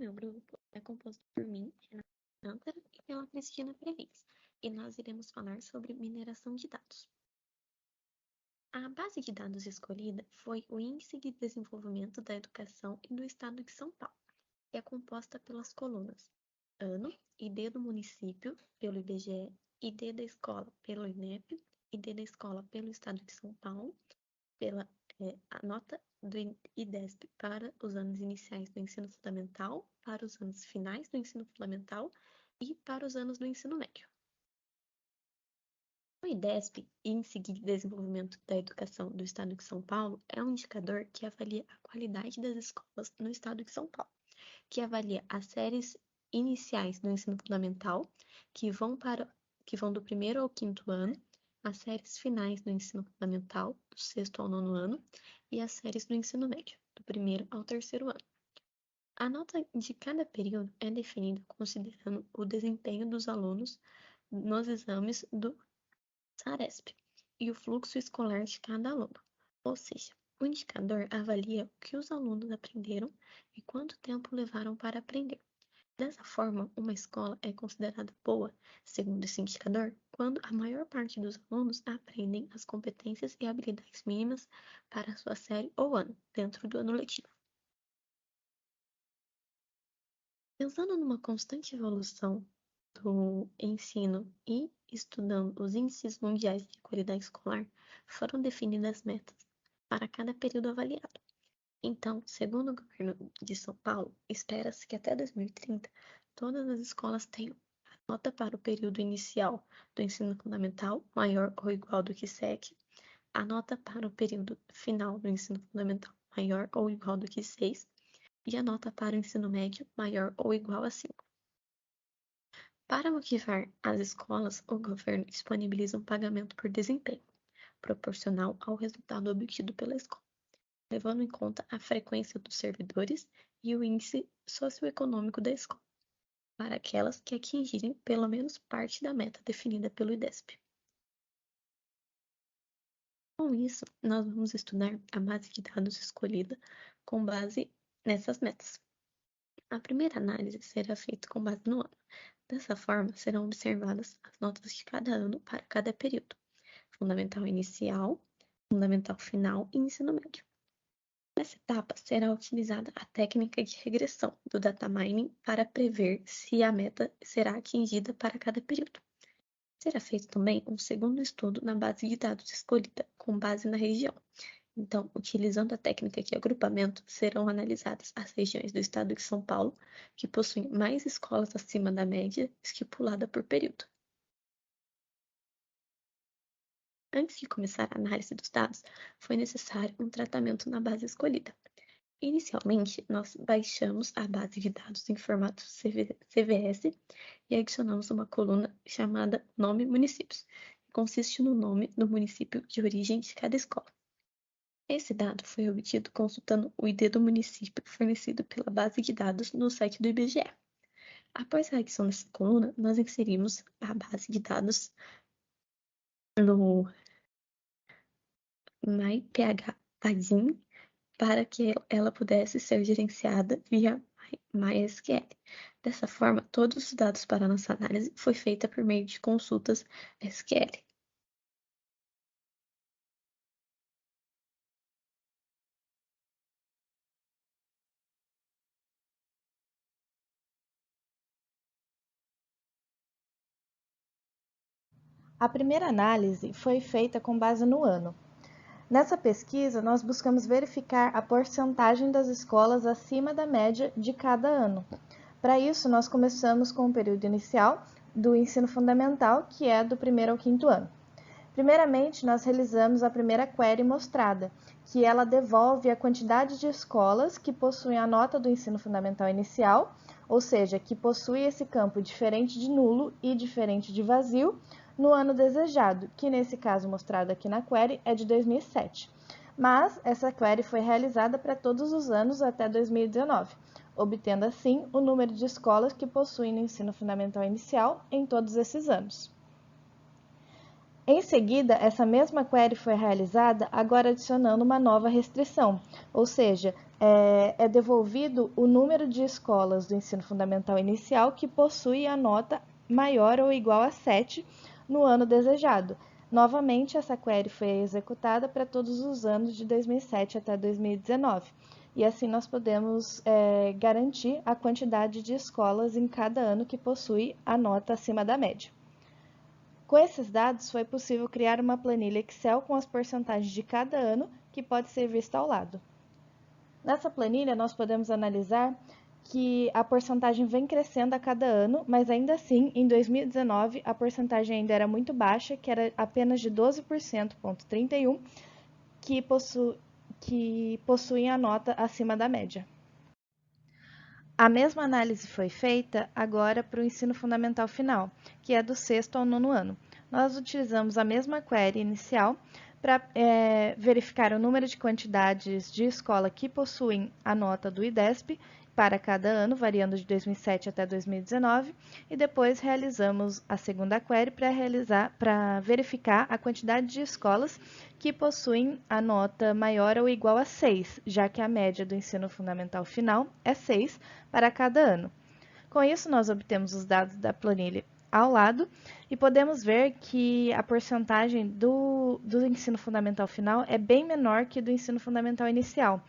meu grupo é composto por mim, Renata Alcântara, e pela Cristina Previns, e nós iremos falar sobre mineração de dados. A base de dados escolhida foi o Índice de Desenvolvimento da Educação e do Estado de São Paulo, que é composta pelas colunas ano, ID do município, pelo IBGE, ID da escola, pelo INEP, ID da escola, pelo Estado de São Paulo, pela a nota do IDESP para os anos iniciais do ensino fundamental, para os anos finais do ensino fundamental e para os anos do ensino médio. O IDESP, Índice de Desenvolvimento da Educação do Estado de São Paulo, é um indicador que avalia a qualidade das escolas no Estado de São Paulo, que avalia as séries iniciais do ensino fundamental, que vão do primeiro ao quinto ano, as séries finais do ensino fundamental, do sexto ao nono ano, e as séries do ensino médio, do primeiro ao terceiro ano. A nota de cada período é definida considerando o desempenho dos alunos nos exames do SARESP e o fluxo escolar de cada aluno, ou seja, o indicador avalia o que os alunos aprenderam e quanto tempo levaram para aprender. Dessa forma, uma escola é considerada boa, segundo esse indicador, quando a maior parte dos alunos aprendem as competências e habilidades mínimas para a sua série ou ano, dentro do ano letivo. Pensando numa constante evolução do ensino e estudando os índices mundiais de qualidade escolar, foram definidas metas para cada período avaliado. Então, segundo o governo de São Paulo, espera-se que até 2030 todas as escolas tenham a nota para o período inicial do ensino fundamental maior ou igual do que 7, a nota para o período final do ensino fundamental maior ou igual do que 6 e a nota para o ensino médio maior ou igual a 5. Para motivar as escolas, o governo disponibiliza um pagamento por desempenho, proporcional ao resultado obtido pela escola, levando em conta a frequência dos servidores e o índice socioeconômico da escola, para aquelas que atingirem pelo menos parte da meta definida pelo IDESP. Com isso, nós vamos estudar a base de dados escolhida com base nessas metas. A primeira análise será feita com base no ano. Dessa forma, serão observadas as notas de cada ano para cada período: fundamental inicial, fundamental final e ensino médio. Nessa etapa, será utilizada a técnica de regressão do data mining para prever se a meta será atingida para cada período. Será feito também um segundo estudo na base de dados escolhida, com base na região. Então, utilizando a técnica de agrupamento, serão analisadas as regiões do estado de São Paulo que possuem mais escolas acima da média estipulada por período. Antes de começar a análise dos dados, foi necessário um tratamento na base escolhida. Inicialmente, nós baixamos a base de dados em formato CVS e adicionamos uma coluna chamada Nome Municípios, que consiste no nome do município de origem de cada escola. Esse dado foi obtido consultando o ID do município fornecido pela base de dados no site do IBGE. Após a adição dessa coluna, nós inserimos a base de dados no MyPHPadin para que ela pudesse ser gerenciada via MySQL. Dessa forma, todos os dados para a nossa análise foi feita por meio de consultas SQL. A primeira análise foi feita com base no ano. Nessa pesquisa, nós buscamos verificar a porcentagem das escolas acima da média de cada ano. Para isso, nós começamos com o período inicial do ensino fundamental, que é do primeiro ao quinto ano. Primeiramente, nós realizamos a primeira query mostrada, que ela devolve a quantidade de escolas que possuem a nota do ensino fundamental inicial, ou seja, que possui esse campo diferente de nulo e diferente de vazio, no ano desejado, que nesse caso mostrado aqui na query é de 2007. Mas essa query foi realizada para todos os anos até 2019, obtendo assim o número de escolas que possuem no ensino fundamental inicial em todos esses anos. Em seguida, essa mesma query foi realizada, agora adicionando uma nova restrição, ou seja, é devolvido o número de escolas do ensino fundamental inicial que possui a nota maior ou igual a 7 no ano desejado. Novamente, essa query foi executada para todos os anos de 2007 até 2019. E assim nós podemos garantir a quantidade de escolas em cada ano que possui a nota acima da média. Com esses dados, foi possível criar uma planilha Excel com as porcentagens de cada ano, que pode ser vista ao lado. Nessa planilha, nós podemos analisar que a porcentagem vem crescendo a cada ano, mas ainda assim, em 2019, a porcentagem ainda era muito baixa, que era apenas de 12,31%, que possuem a nota acima da média. A mesma análise foi feita agora para o ensino fundamental final, que é do 6º ao 9º ano. Nós utilizamos a mesma query inicial para verificar o número de quantidades de escola que possuem a nota do IDESP para cada ano, variando de 2007 até 2019, e depois realizamos a segunda query para verificar a quantidade de escolas que possuem a nota maior ou igual a 6, já que a média do ensino fundamental final é 6 para cada ano. Com isso, nós obtemos os dados da planilha ao lado e podemos ver que a porcentagem do ensino fundamental final é bem menor que do ensino fundamental inicial.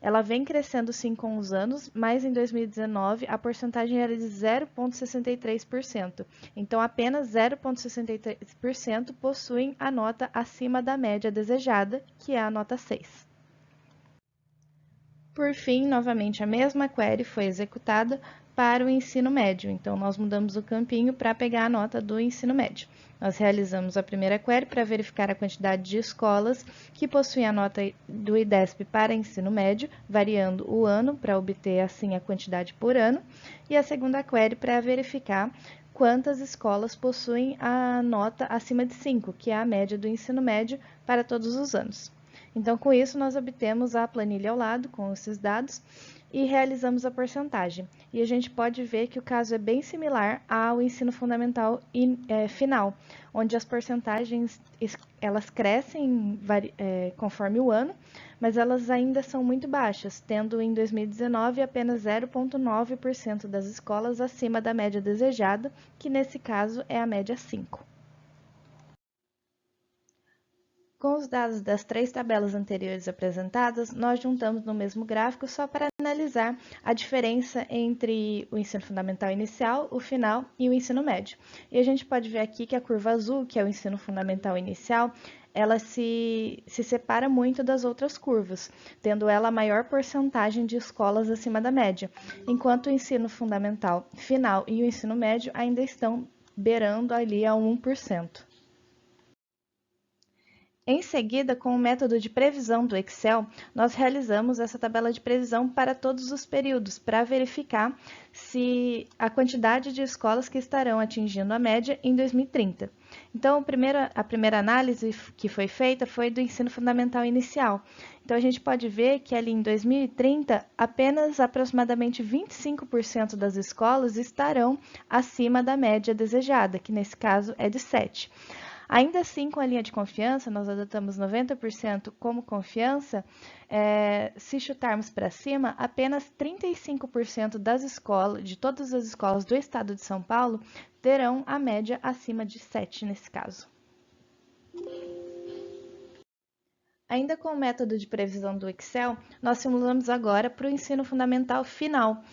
Ela vem crescendo sim com os anos, mas em 2019 a porcentagem era de 0,63%. Então, apenas 0,63% possuem a nota acima da média desejada, que é a nota 6. Por fim, novamente a mesma query foi executada para o ensino médio. Então, nós mudamos o campinho para pegar a nota do ensino médio. Nós realizamos a primeira query para verificar a quantidade de escolas que possuem a nota do IDESP para ensino médio, variando o ano para obter assim a quantidade por ano. E a segunda query para verificar quantas escolas possuem a nota acima de 5, que é a média do ensino médio para todos os anos. Então, com isso, nós obtemos a planilha ao lado, com esses dados, e realizamos a porcentagem. E a gente pode ver que o caso é bem similar ao ensino fundamental final, onde as porcentagens elas crescem conforme o ano, mas elas ainda são muito baixas, tendo em 2019 apenas 0,9% das escolas acima da média desejada, que nesse caso é a média 5. Com os dados das 3 tabelas anteriores apresentadas, nós juntamos no mesmo gráfico só para analisar a diferença entre o ensino fundamental inicial, o final e o ensino médio. E a gente pode ver aqui que a curva azul, que é o ensino fundamental inicial, ela se separa muito das outras curvas, tendo ela a maior porcentagem de escolas acima da média, enquanto o ensino fundamental final e o ensino médio ainda estão beirando ali a 1%. Em seguida, com o método de previsão do Excel, nós realizamos essa tabela de previsão para todos os períodos, para verificar se a quantidade de escolas que estarão atingindo a média em 2030. Então, a primeira análise que foi feita foi do ensino fundamental inicial. Então, a gente pode ver que ali em 2030, apenas aproximadamente 25% das escolas estarão acima da média desejada, que nesse caso é de 7. Ainda assim, com a linha de confiança, nós adotamos 90% como confiança, se chutarmos para cima, apenas 35% das escolas, de todas as escolas do estado de São Paulo, terão a média acima de 7 nesse caso. Ainda com o método de previsão do Excel, nós simulamos agora para o ensino fundamental final.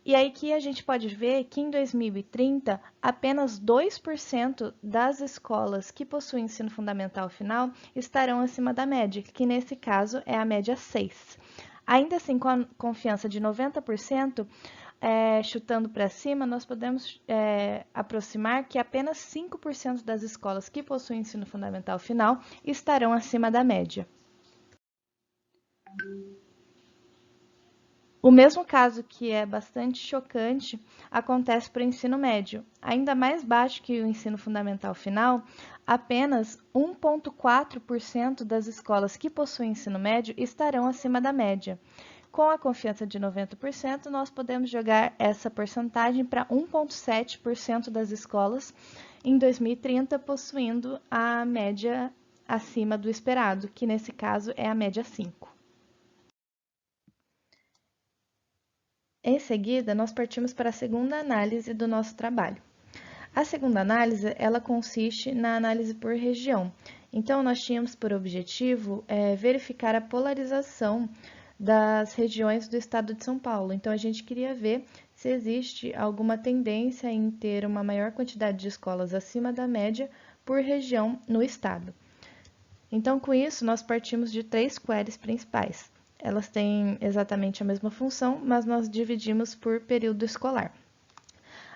E aí que a gente pode ver que em 2030, apenas 2% das escolas que possuem ensino fundamental final estarão acima da média, que nesse caso é a média 6. Ainda assim, com a confiança de 90%, chutando para cima, nós podemos aproximar que apenas 5% das escolas que possuem ensino fundamental final estarão acima da média. O mesmo caso, que é bastante chocante, acontece para o ensino médio. Ainda mais baixo que o ensino fundamental final, apenas 1,4% das escolas que possuem ensino médio estarão acima da média. Com a confiança de 90%, nós podemos jogar essa porcentagem para 1,7% das escolas em 2030, possuindo a média acima do esperado, que nesse caso é a média 5. Em seguida, nós partimos para a segunda análise do nosso trabalho. A segunda análise, ela consiste na análise por região. Então, nós tínhamos por objetivo verificar a polarização das regiões do estado de São Paulo. Então, a gente queria ver se existe alguma tendência em ter uma maior quantidade de escolas acima da média por região no estado. Então, com isso, nós partimos de 3 queries principais. Elas têm exatamente a mesma função, mas nós dividimos por período escolar.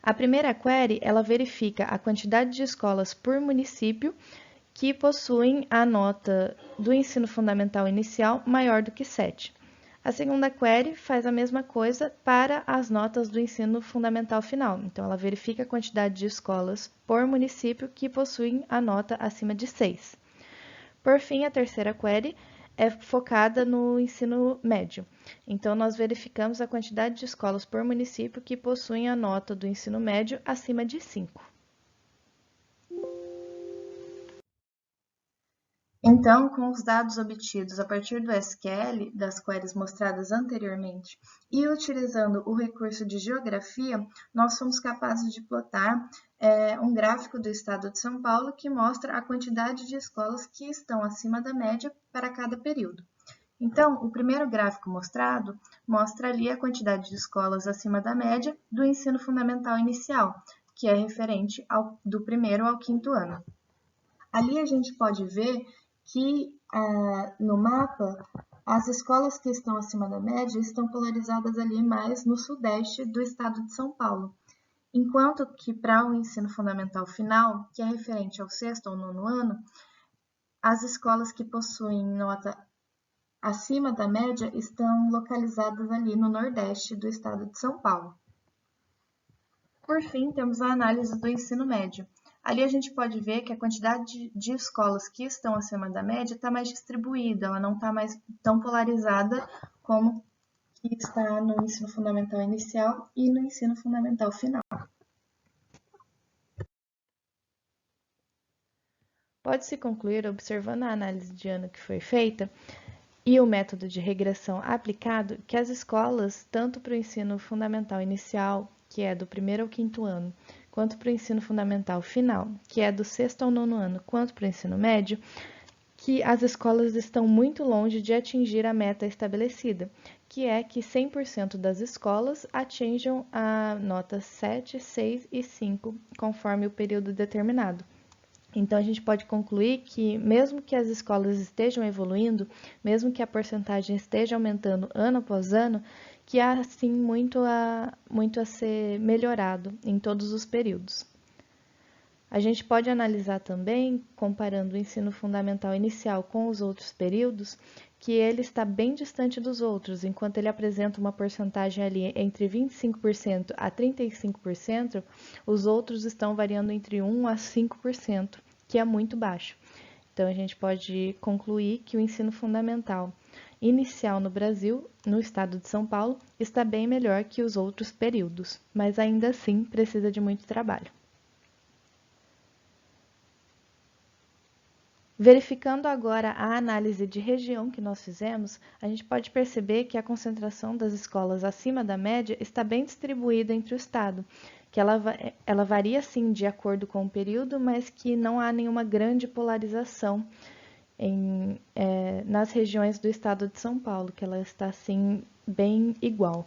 A primeira query, ela verifica a quantidade de escolas por município que possuem a nota do ensino fundamental inicial maior do que 7. A segunda query faz a mesma coisa para as notas do ensino fundamental final. Então, ela verifica a quantidade de escolas por município que possuem a nota acima de 6. Por fim, a terceira query é focada no ensino médio. Então, nós verificamos a quantidade de escolas por município que possuem a nota do ensino médio acima de 5. Então, com os dados obtidos a partir do SQL, das queries mostradas anteriormente, e utilizando o recurso de geografia, nós somos capazes de plotar um gráfico do estado de São Paulo que mostra a quantidade de escolas que estão acima da média para cada período. Então, o primeiro gráfico mostrado mostra ali a quantidade de escolas acima da média do ensino fundamental inicial, que é referente do 1º ao 5º ano. Ali a gente pode ver que no mapa as escolas que estão acima da média estão polarizadas ali mais no sudeste do estado de São Paulo, enquanto que para o ensino fundamental final, que é referente ao 6º ou 9º ano, as escolas que possuem nota acima da média estão localizadas ali no nordeste do estado de São Paulo. Por fim, temos a análise do ensino médio. Ali a gente pode ver que a quantidade de escolas que estão acima da média está mais distribuída, ela não está mais tão polarizada como que está no ensino fundamental inicial e no ensino fundamental final. Pode-se concluir, observando a análise de ano que foi feita e o método de regressão aplicado, que as escolas, tanto para o ensino fundamental inicial, que é do 1º ao 5º ano, quanto para o ensino fundamental final, que é do 6º ao 9º ano, quanto para o ensino médio, que as escolas estão muito longe de atingir a meta estabelecida, que é que 100% das escolas atinjam a nota 7, 6 e 5, conforme o período determinado. Então, a gente pode concluir que, mesmo que as escolas estejam evoluindo, mesmo que a porcentagem esteja aumentando ano após ano, que há, sim, muito a ser melhorado em todos os períodos. A gente pode analisar também, comparando o ensino fundamental inicial com os outros períodos, que ele está bem distante dos outros, enquanto ele apresenta uma porcentagem ali entre 25% a 35%, os outros estão variando entre 1% a 5%, que é muito baixo. Então, a gente pode concluir que o ensino fundamental inicial no Brasil, no estado de São Paulo, está bem melhor que os outros períodos, mas ainda assim precisa de muito trabalho. Verificando agora a análise de região que nós fizemos, a gente pode perceber que a concentração das escolas acima da média está bem distribuída entre o estado, que ela varia sim de acordo com o período, mas que não há nenhuma grande polarização nas regiões do estado de São Paulo, que ela está sim bem igual.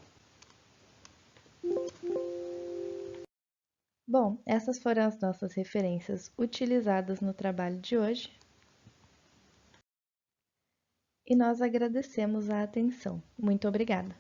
Bom, essas foram as nossas referências utilizadas no trabalho de hoje. E nós agradecemos a atenção. Muito obrigada!